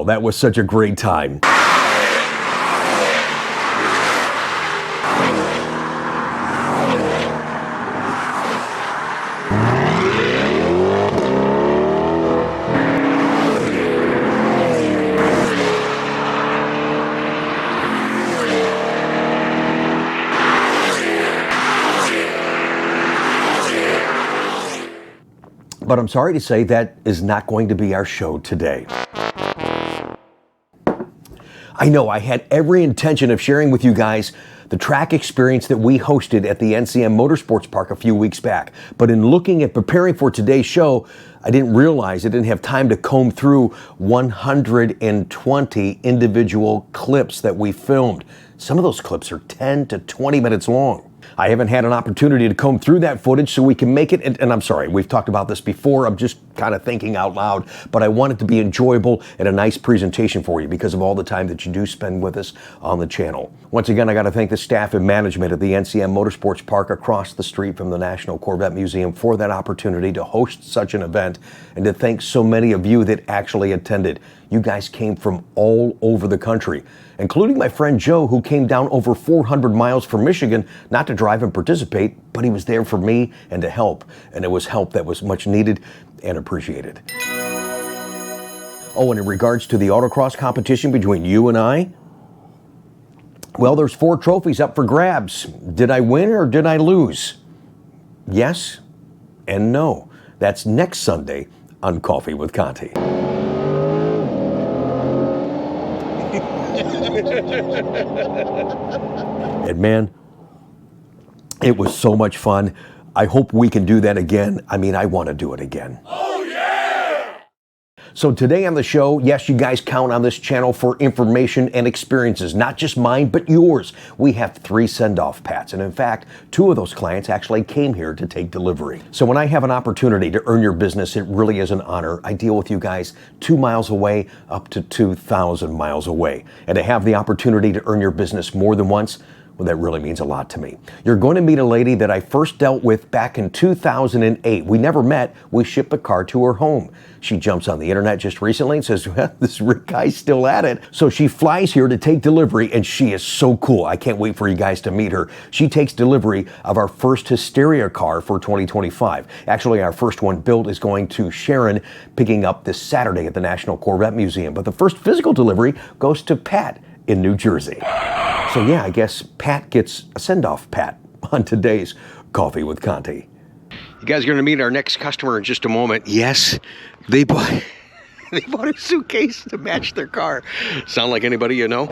that was such a great time. But I'm sorry to say that is not going to be our show today. I know I had every intention of sharing with you guys the track experience that we hosted at the NCM Motorsports Park a few weeks back. But in looking at preparing for today's show, I didn't realize I didn't have time to comb through 120 individual clips that we filmed. Some of those clips are 10 to 20 minutes long. I haven't had an opportunity to comb through that footage so we can make it, and I'm sorry, we've talked about this before, I'm just kind of thinking out loud, but I want it to be enjoyable and a nice presentation for you because of all the time that you do spend with us on the channel. Once again, I got to thank the staff and management at the NCM Motorsports Park across the street from the National Corvette Museum for that opportunity to host such an event, and to thank so many of you that actually attended. You guys came from all over the country, including my friend Joe, who came down over 400 miles from Michigan, not to drive and participate, but he was there for me and to help. And it was help that was much needed and appreciated. Oh, and in regards to the autocross competition between you and I, well, there's 4 trophies up for grabs. Did I win or did I lose? Yes and no. That's next Sunday on Coffee with Conti. And man, it was so much fun. I hope we can do that again. I mean, I want to do it again. Oh, yeah! So today on the show, yes, you guys count on this channel for information and experiences, not just mine, but yours. We have 3 send-off Pats, and in fact, 2 of those clients actually came here to take delivery. So when I have an opportunity to earn your business, it really is an honor. I deal with you guys 2 miles away up to 2,000 miles away. And to have the opportunity to earn your business more than once, well, that really means a lot to me. You're going to meet a lady that I first dealt with back in 2008. We never met. We shipped the car to her home. She jumps on the internet just recently and says, well, this Rick guy's still at it. So she flies here to take delivery, and she is so cool. I can't wait for you guys to meet her. She takes delivery of our first Hysteria car for 2025. Actually, our first one built is going to Sharon, picking up this Saturday at the National Corvette Museum. But the first physical delivery goes to Pat in New Jersey. So yeah, I guess Pat gets a send-off Pat on today's Coffee with Conti. You guys are going to meet our next customer in just a moment. Yes, they bought a suitcase to match their car. Sound like anybody you know?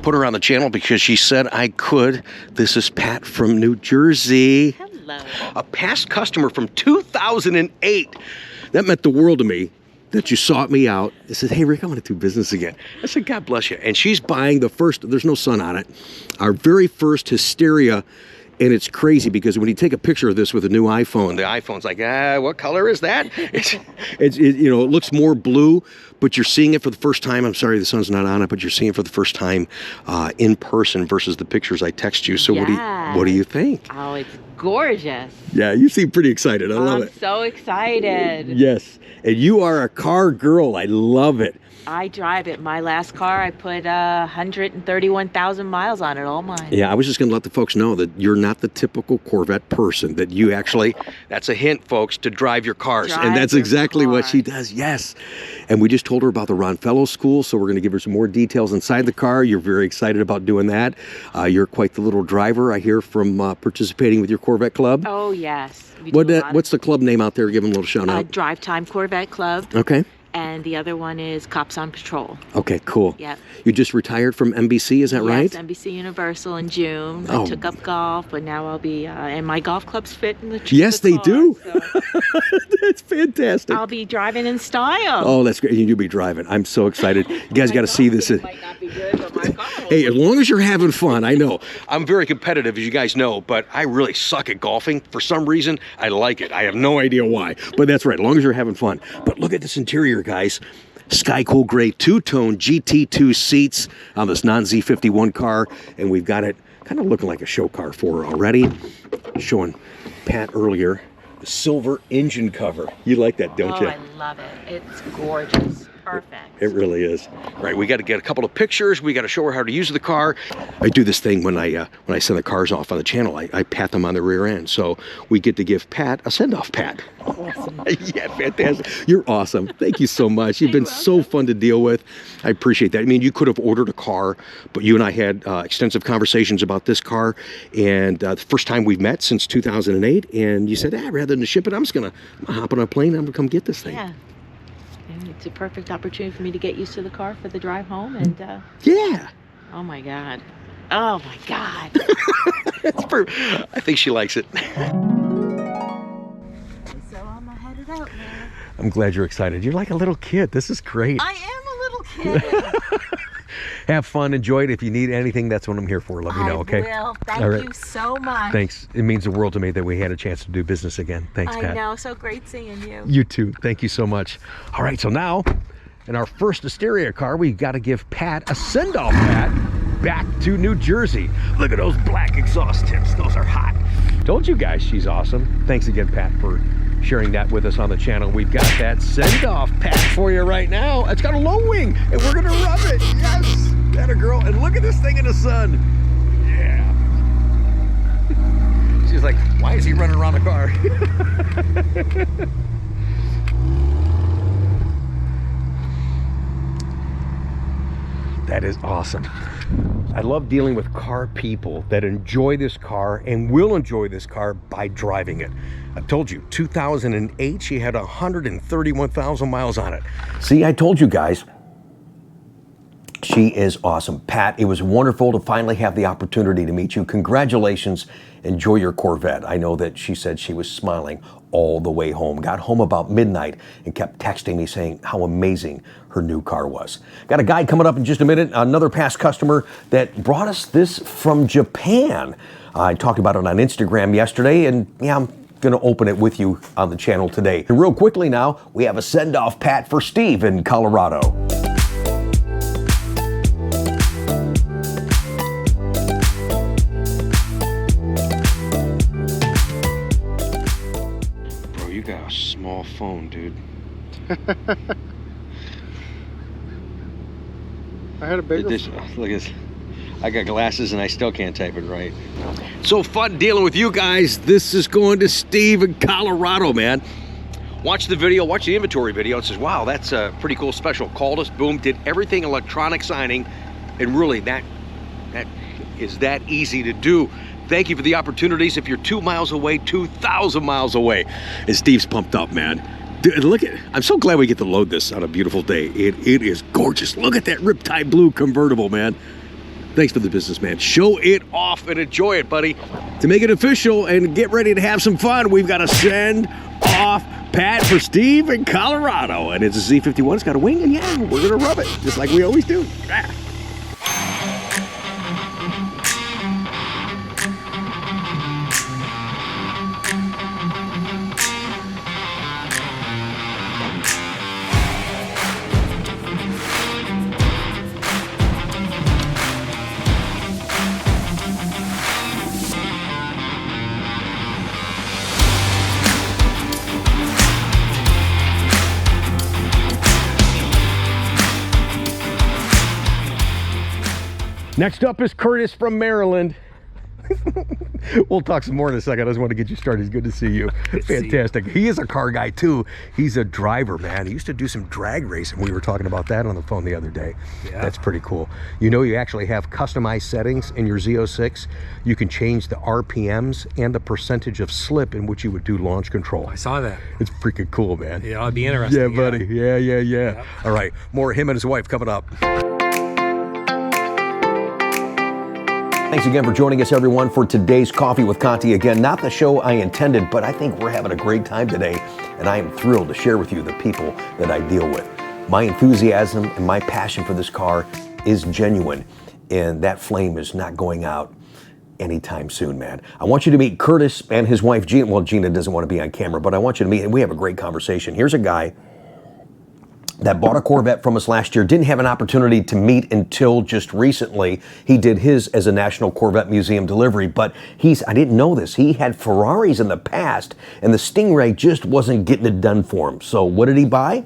Put her on the channel because she said I could. This is Pat from New Jersey. Hello. A past customer from 2008. That meant the world to me that you sought me out and said, hey, Rick, I want to do business again. I said, God bless you. And she's buying the first, there's no sun on it, our very first Hysteria. And it's crazy because when you take a picture of this with a new iPhone, the iPhone's like, what color is that? It looks more blue, but you're seeing it for the first time. I'm sorry, the sun's not on it, but you're seeing it for the first time in person versus the pictures I text you. So what do you think? Oh, it's gorgeous. Yeah, you seem pretty excited. I love it. I'm so excited. Yes, and you are a car girl. I love it. I drive it. My last car, I put 131,000 miles on it, all mine. Yeah, I was just going to let the folks know that you're not the typical Corvette person, that you actually, that's a hint, folks, to drive your cars. And that's exactly what she does, yes. And we just told her about the Ron Fellow School, so we're going to give her some more details inside the car. You're very excited about doing that. You're quite the little driver, I hear, from participating with your Corvette Club. Oh, yes. What's the club name out there? Give them a little shout out. Drive Time Corvette Club. Okay. and the other one is Cops on Patrol. Okay, cool. Yep. You just retired from NBC, is that right? Yes, NBC Universal in June. Oh. I took up golf, but now I'll be, and my golf clubs fit in the Yes, the they car, do. so That's fantastic. I'll be driving in style. Oh, that's great. You'll be driving. I'm so excited. You guys got to see this. It might not be good, but my car will. Hey, as long as you're having fun, I know. I'm very competitive, as you guys know, but I really suck at golfing. For some reason, I like it. I have no idea why, but that's right, as long as you're having fun. But look at this interior, guys. Sky Cool Gray two-tone GT2 seats on this non-Z51 car, and we've got it kind of looking like a show car for her already. Showing Pat earlier, the silver engine cover. You like that, don't you? Oh, I love it. It's gorgeous. Perfect. It really is. All right, we got to get a couple of pictures. We got to show her how to use the car. I do this thing when I send the cars off on the channel. I pat them on the rear end, so we get to give Pat a send-off pat. Awesome. Yeah, fantastic. You're awesome. Thank you so much. You've been so fun to deal with. I appreciate that. I mean, you could have ordered a car, but you and I had extensive conversations about this car, and the first time we've met since 2008, and you said, rather than ship it, I'm just going to hop on a plane and I'm going to come get this thing. Yeah. And it's a perfect opportunity for me to get used to the car for the drive home, and Yeah. oh my God. Oh my God. I think she likes it. So I'm headed out, man. I'm glad you're excited. You're like a little kid. This is great. I am a little kid. Have fun. Enjoy it. If you need anything, that's what I'm here for. Let me know, okay? I will. Thank All right. you so much. Thanks. It means the world to me that we had a chance to do business again. Thanks, I Pat. know. So great seeing you. You too. Thank you so much. All right, so now, in our first Hysteria car, we've got to give Pat a send-off pat back to New Jersey. Look at those black exhaust tips. Those are hot. Told you guys she's awesome. Thanks again, Pat, for sharing that with us on the channel. We've got that send-off pat for you right now. It's got a low wing, and we're gonna rub it. Yes, that a girl. And look at this thing in the sun. Yeah. She's like, why is he running around the car? That is awesome. I love dealing with car people that enjoy this car and will enjoy this car by driving it. I told you, 2008, she had 131,000 miles on it. See, I told you guys, she is awesome. Pat, it was wonderful to finally have the opportunity to meet you. Congratulations. Enjoy your Corvette. I know that she said she was smiling all the way home. Got home about midnight and kept texting me saying how amazing her new car was. Got a guy coming up in just a minute, another past customer that brought us this from Japan. I talked about it on Instagram yesterday, and yeah, I'm going to open it with you on the channel today. And real quickly now, we have a send-off pat for Steve in Colorado. You got a small phone, dude. I had a bigger Look at this. I got glasses and I still can't type it right. So fun dealing with you guys. This is going to Steve in Colorado, man. Watch the video, watch the inventory video. It says, wow, that's a pretty cool special. Called us, boom, did everything electronic signing. And really, that is that easy to do. Thank you for the opportunities. If you're 2 miles away, 2,000 miles away. And Steve's pumped up, man. Dude, look at it. I'm so glad we get to load this on a beautiful day. It is gorgeous. Look at that Riptide Blue convertible, man. Thanks for the business, man. Show it off and enjoy it, buddy. To make it official and get ready to have some fun, we've got to send off pat for Steve in Colorado. And it's a Z51. It's got a wing, and yeah, we're going to rub it, just like we always do. Ah. Next up is Curtis from Maryland. We'll talk some more in a second. I just want to get you started. It's good to see you. Fantastic. He is a car guy too. He's a driver, man. He used to do some drag racing. We were talking about that on the phone the other day. Yeah. That's pretty cool. You know, you actually have customized settings in your Z06. You can change the RPMs and the percentage of slip in which you would do launch control. I saw that. It's freaking cool, man. Yeah, it'll be interesting. Yeah, buddy. Yeah. Yep. All right. More of him and his wife coming up. Thanks again for joining us, everyone, for today's Coffee with Conti. Again, not the show I intended, but I think we're having a great time today, and I am thrilled to share with you the people that I deal with. My enthusiasm and my passion for this car is genuine, and that flame is not going out anytime soon, man. I want you to meet Curtis and his wife, Gina. Well, Gina doesn't want to be on camera, but I want you to meet, and we have a great conversation. Here's a guy that bought a Corvette from us last year, didn't have an opportunity to meet until just recently. He did his as a National Corvette Museum delivery, but I didn't know this, he had Ferraris in the past, and the Stingray just wasn't getting it done for him. So what did he buy?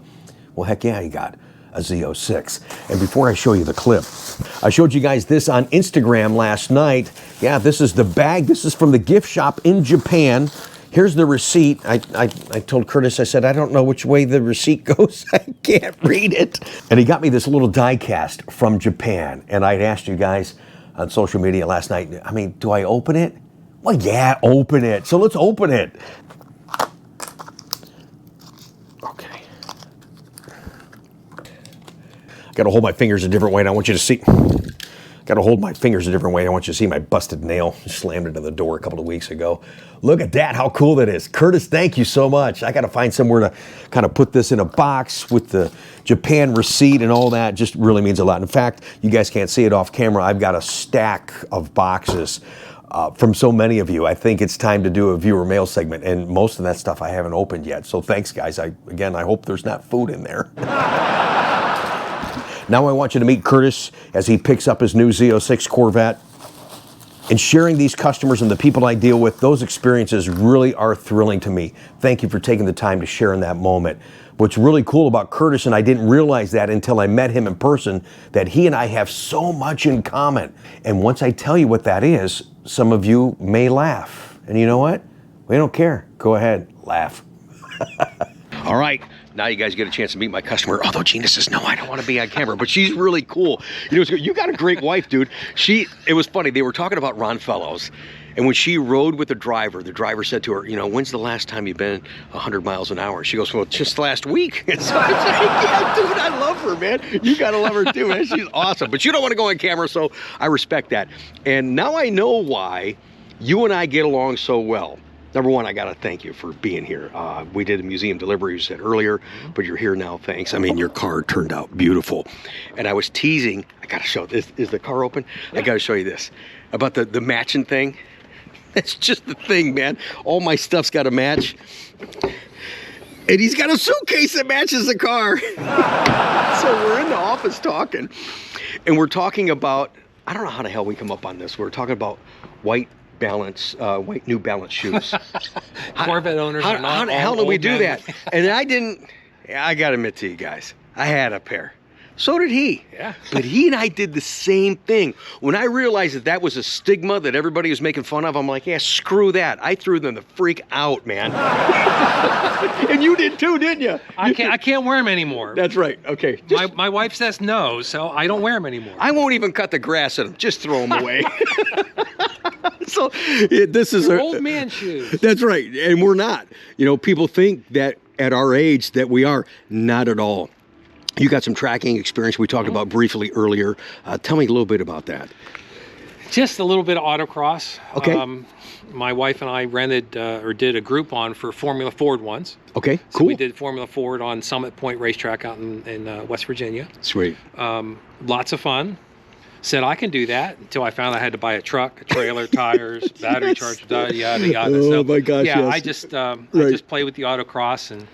Well, heck yeah, he got a Z06. And before I show you the clip, I showed you guys this on Instagram last night. Yeah, this is the bag. This is from the gift shop in Japan. Here's the receipt. I told Curtis, I said, I don't know which way the receipt goes. I can't read it. And he got me this little die cast from Japan. And I'd asked you guys on social media last night, I mean, do I open it? Well, yeah, open it. So let's open it. Okay. Got to hold my fingers a different way, and I want you to see. Got to hold my fingers a different way. I want you to see my busted nail. Slammed into the door a couple of weeks ago. Look at that, how cool that is. Curtis, thank you so much. I got to find somewhere to kind of put this in a box with the Japan receipt and all that. Just really means a lot. In fact, you guys can't see it off camera. I've got a stack of boxes from so many of you. I think it's time to do a viewer mail segment, and most of that stuff I haven't opened yet. So thanks, guys. Again, I hope there's not food in there. Now I want you to meet Curtis as he picks up his new Z06 Corvette. And sharing these customers and the people I deal with, those experiences really are thrilling to me. Thank you for taking the time to share in that moment. What's really cool about Curtis, and I didn't realize that until I met him in person, that he and I have so much in common. And once I tell you what that is, some of you may laugh. And you know what? We don't care. Go ahead, laugh. All right. Now you guys get a chance to meet my customer. Although Gina says, no, I don't want to be on camera, but she's really cool. You know, you got a great wife, dude. It was funny. They were talking about Ron Fellows. And when she rode with the driver said to her, you know, when's the last time you've been 100 miles an hour? She goes, well, just last week. And so I was like, yeah, dude, I love her, man. You got to love her too, man. She's awesome. But you don't want to go on camera, so I respect that. And now I know why you and I get along so well. Number one, I got to thank you for being here. We did a museum delivery, you said earlier, but you're here now, thanks. I mean, your car turned out beautiful. And I was teasing, I got to show this. Is the car open? Yeah. I got to show you this. About the matching thing. That's just the thing, man. All my stuff's got to match. And he's got a suitcase that matches the car. So we're in the office talking. And we're talking about, I don't know how the hell we come up on this. We're talking about white New Balance shoes. Corvette owners are not how the hell do we do that? And I gotta admit to you guys, I had a pair. So did he. Yeah. But he and I did the same thing. When I realized that was a stigma that everybody was making fun of, I'm like, yeah, screw that. I threw them the freak out, man. And you did too, didn't you? I can't wear them anymore. That's right. Okay. My wife says no, so I don't wear them anymore. I won't even cut the grass in them. Just throw them away. So this is old man shoes. That's right, and we're not. You know, people think that at our age that we are. Not at all. You got some tracking experience we talked about briefly earlier. Tell me a little bit about that. Just a little bit of autocross. Okay. My wife and I rented or did a Groupon for Formula Ford once. Okay, so cool. We did Formula Ford on Summit Point Racetrack out in West Virginia. Sweet. Lots of fun. Said I can do that until I found I had to buy a truck, a trailer, tires, battery Yes. charger, yada yada. Oh so, my gosh! Yeah, yes. I just play with the autocross, and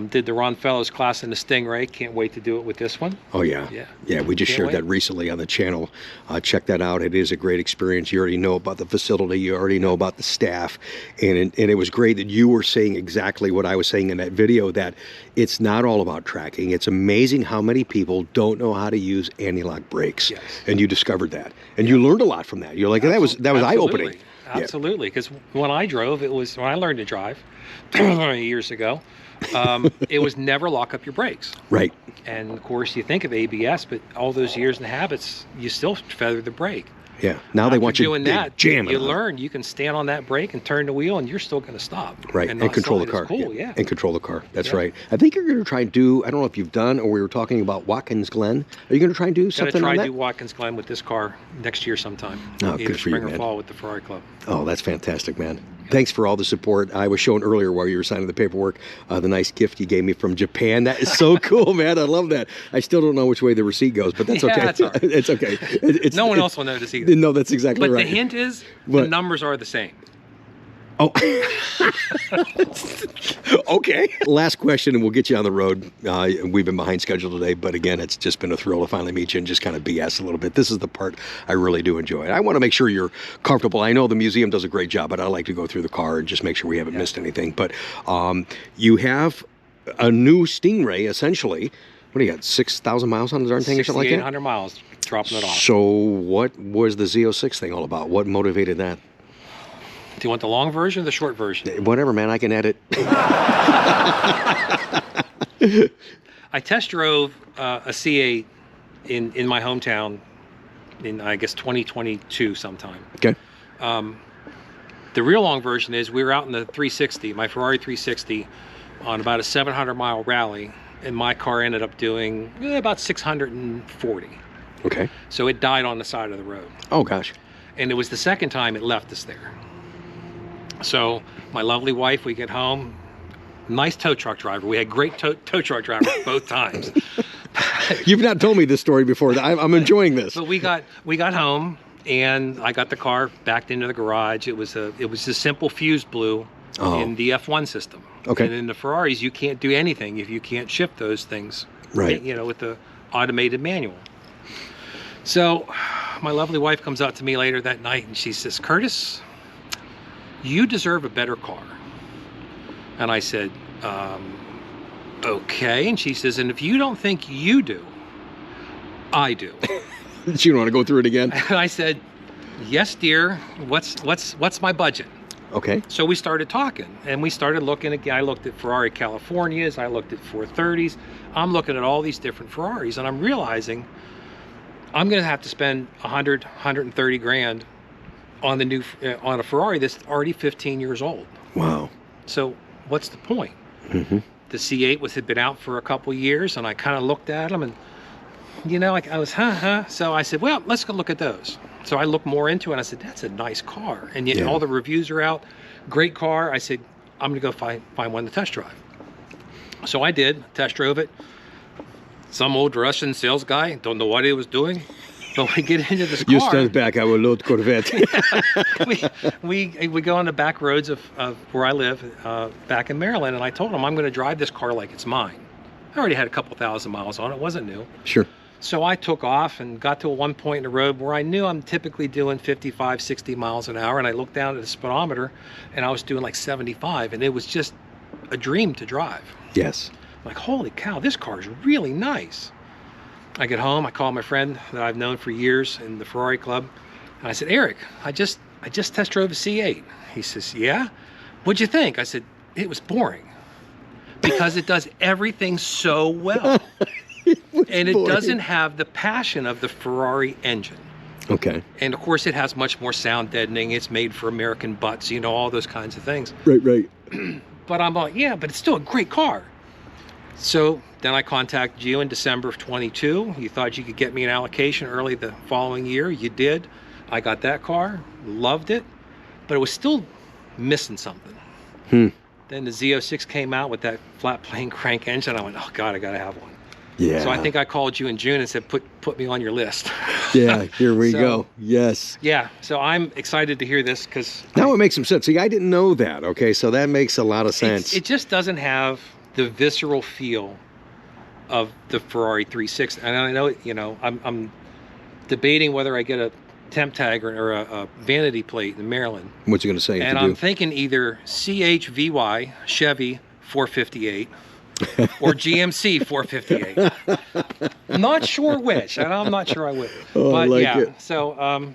Did the Ron Fellows class in the Stingray. Can't wait to do it with this one. Oh, yeah. Yeah. Yeah, we just Can't shared wait. that recently on the channel. Check that out. It is a great experience. You already know about the facility. You already know about the staff. And it was great that you were saying exactly what I was saying in that video, that it's not all about tracking. It's amazing how many people don't know how to use anti-lock brakes. Yes. And you discovered that. And you learned a lot from that. You're like, that was eye-opening. Absolutely. Because when I drove, when I learned to drive years ago, it was never lock up your brakes. Right. And of course, you think of ABS, but all those years and habits, you still feather the brake. Yeah. Now they want you doing to that. jam it. You learn you can stand on that brake and turn the wheel, and you're still going to stop. Right. And control the car. Cool. Yeah. And control the car. That's Yeah. right. I think you're going to try and do, I don't know if you've done, or we were talking about Watkins Glen. Are you going to try and do something Gonna try on and that? do Watkins Glen with this car next year sometime. Oh, Either good for you, spring or man. fall with the Ferrari Club. Oh, that's fantastic, man. Thanks for all the support. I was shown earlier while you were signing the paperwork, the nice gift you gave me from Japan. That is so cool, man. I love that. I still don't know which way the receipt goes, but that's Yeah, okay. that's all right. It's okay. It's, No one else will notice either. No, that's exactly But right. the hint is What? the numbers are the same. Oh, okay. Last question, and we'll get you on the road. We've been behind schedule today, but again, it's just been a thrill to finally meet you and just kind of BS a little bit. This is the part I really do enjoy. I want to make sure you're comfortable. I know the museum does a great job, but I like to go through the car and just make sure we haven't missed anything. But you have a new Stingray, essentially. What do you got, 6,000 miles on the darn thing or something like that? 6,800 miles, dropping it off. So what was the Z06 thing all about? What motivated that? Do you want the long version or the short version? Whatever, man, I can edit. I test drove a C8 in my hometown in, I guess, 2022 sometime. Okay. The real long version is we were out in the 360, my Ferrari 360, on about a 700-mile rally, and my car ended up doing about 640. Okay. So it died on the side of the road. Oh, gosh. And it was the second time it left us there. So my lovely wife, we get home, nice tow truck driver. We had great tow truck drivers both times. You've not told me this story before. I'm enjoying this. But we got home, and I got the car backed into the garage. It was a simple fuse blew in the F1 system. Okay. And in the Ferraris, you can't do anything if you can't shift those things. Right. You know, with the automated manual. So my lovely wife comes out to me later that night, and she says, "Curtis, you deserve a better car." And I said, okay. And she says, "And if you don't think you do, I do." You don't want to go through it again? And I said, "Yes, dear. What's my budget?" Okay. So we started talking, and we started looking again. I looked at Ferrari Californias. I looked at 430s. I'm looking at all these different Ferraris, and I'm realizing I'm going to have to spend 130 grand on the new on a Ferrari that's already 15 years old. Wow. So what's the point? Mm-hmm. The C8 had been out for a couple years, and I kind of looked at them, and I was So I said, well, let's go look at those. So I looked more into it, and I said, that's a nice car, and yet Yeah. all the reviews are out. Great car. I said, I'm gonna go find one to test drive. So I did, test drove it. Some old Russian sales guy, don't know what he was doing. But we get into this car. You stand back, I will load Corvette. we go on the back roads of where I live, back in Maryland, and I told him I'm going to drive this car like it's mine. I already had a couple thousand miles on it. It wasn't new. Sure. So I took off and got to one point in the road where I knew I'm typically doing 55, 60 miles an hour, and I looked down at the speedometer, and I was doing like 75, and it was just a dream to drive. Yes. Like, holy cow, this car is really nice. I get home, I call my friend that I've known for years in the Ferrari Club, and I said, Eric, I just test drove a C8. He says, yeah? What'd you think? I said, it was boring because it does everything so well. And it doesn't have the passion of the Ferrari engine. Okay. And of course, it has much more sound deadening. It's made for American butts, all those kinds of things. Right. But I'm like, yeah, but it's still a great car. So then I contacted you in December of 22. You thought you could get me an allocation early the following year. You did. I got that car, loved it, but it was still missing something. Then the Z06 came out with that flat plane crank engine. I went, oh God, I got to have one. Yeah. So I think I called you in June and said, put me on your list. Yeah, here we So- go. Yes. Yeah, so I'm excited to hear this because Now it makes some sense. See, I didn't know that. Okay, so that makes a lot of sense. it just doesn't have the visceral feel of the Ferrari 360. And I know, you know, I'm debating whether I get a temp tag or a vanity plate in Maryland. What's it going to say? And I'm thinking either CHVY Chevy 458 or GMC 458. I'm not sure which, and I'm not sure I will. Oh, but I like yeah, it. So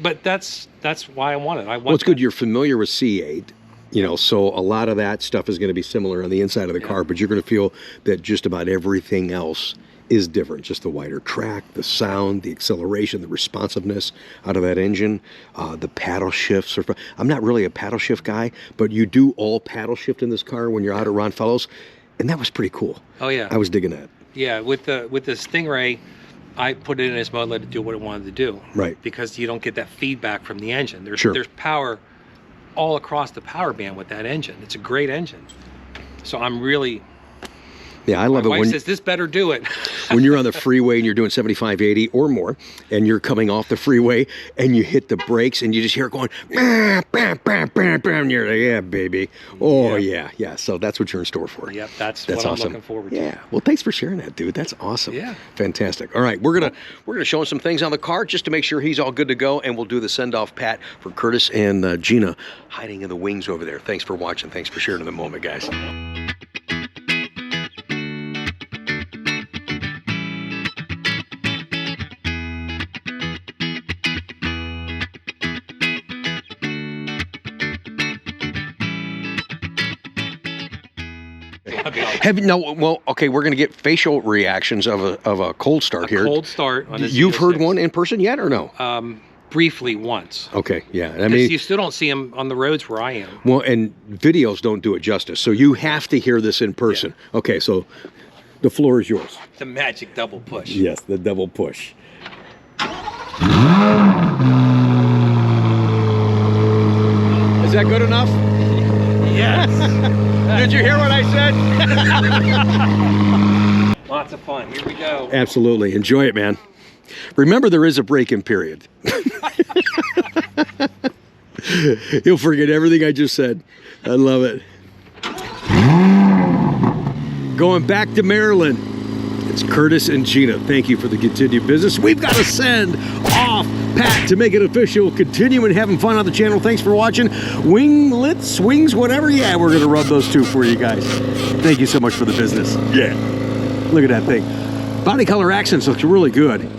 but that's why I want it. Well, it's good you're familiar with C8. You know, so a lot of that stuff is going to be similar on the inside of the car, but you're going to feel that just about everything else is different. Just the wider track, the sound, the acceleration, the responsiveness out of that engine, the paddle shifts. I'm not really a paddle shift guy, but you do all paddle shift in this car when you're out at Ron Fellows, and that was pretty cool. Oh yeah, I was digging that. Yeah, with the Stingray, I put it in its mode, let it do what it wanted to do. Right. Because you don't get that feedback from the engine. There's power all across the power band with that engine. It's a great engine. So I'm really... Yeah, I love it. My wife says, this better do it. When you're on the freeway and you're doing 75, 80 or more, and you're coming off the freeway and you hit the brakes and you just hear it going, bam, bam, bam, bam, bam, and you're like, yeah, baby. Oh, yeah. So that's what you're in store for. Yep, that's what awesome. I'm looking forward to. Yeah. Well, thanks for sharing that, dude. That's awesome. Yeah. Fantastic. All right, we're gonna show him some things on the car just to make sure he's all good to go, and we'll do the send-off pat for Curtis and Gina hiding in the wings over there. Thanks for watching. Thanks for sharing the moment, guys. Okay, we're going to get facial reactions of a cold start here. Cold start on this You've heard one in person yet or no? Briefly once. Okay, yeah. I mean, you still don't see them on the roads where I am. Well, and videos don't do it justice, so you have to hear this in person. Yeah. Okay, so the floor is yours. The magic double push. Yes, the double push. Is that good enough? Yes. Did you hear what I said? Lots of fun. Here we go. Absolutely. Enjoy it, man. Remember, there is a break-in period. You'll forget everything I just said. I love it. Going back to Maryland. It's Curtis and Gina. Thank you for the continued business. We've got to send off Pat to make it official. Continuing having fun on the channel. Thanks for watching. Winglets, wings, whatever. Yeah, we're going to rub those two for you guys. Thank you so much for the business. Yeah. Look at that thing. Body color accents looks really good.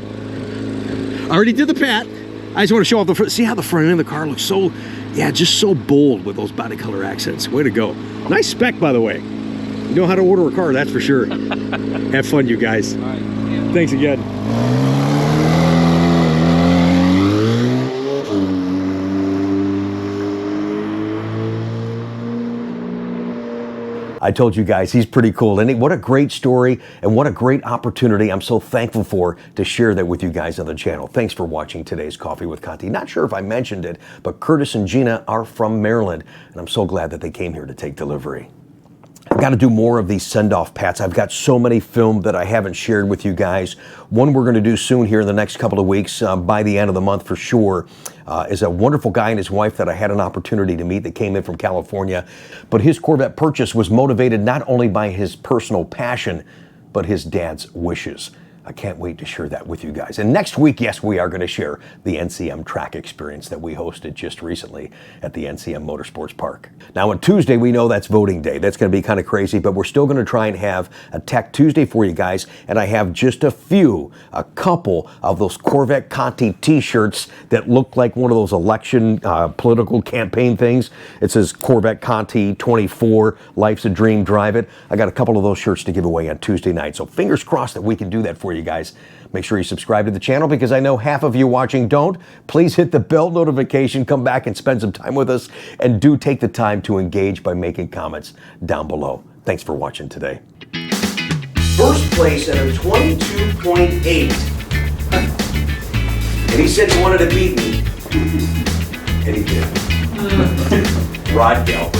I already did the pat. I just want to show off the front. See how the front end of the car looks so, yeah, just so bold with those body color accents. Way to go. Nice spec, by the way. You know how to order a car, that's for sure. Have fun, you guys. All right, yeah. Thanks again. I told you guys, he's pretty cool. And what a great story and what a great opportunity I'm so thankful for to share that with you guys on the channel. Thanks for watching today's Coffee with Conti. Not sure if I mentioned it, but Curtis and Gina are from Maryland, and I'm so glad that they came here to take delivery. I've got to do more of these send-off pats. I've got so many filmed that I haven't shared with you guys. One we're going to do soon here in the next couple of weeks, by the end of the month for sure, is a wonderful guy and his wife that I had an opportunity to meet that came in from California. But his Corvette purchase was motivated not only by his personal passion, but his dad's wishes. I can't wait to share that with you guys. And next week, yes, we are going to share the NCM track experience that we hosted just recently at the NCM Motorsports Park. Now on Tuesday, we know that's voting day. That's going to be kind of crazy, but we're still going to try and have a Tech Tuesday for you guys. And I have just a couple of those Corvette Conti t-shirts that look like one of those election political campaign things. It says Corvette Conti 24, Life's a Dream, Drive It. I got a couple of those shirts to give away on Tuesday night. So fingers crossed that we can do that for you guys. Make sure you subscribe to the channel because I know half of you watching don't. Please hit the bell notification, come back and spend some time with us, and do take the time to engage by making comments down below. Thanks for watching today. First place at a 22.8. And he said he wanted to beat me. And he did. Rod Gelb.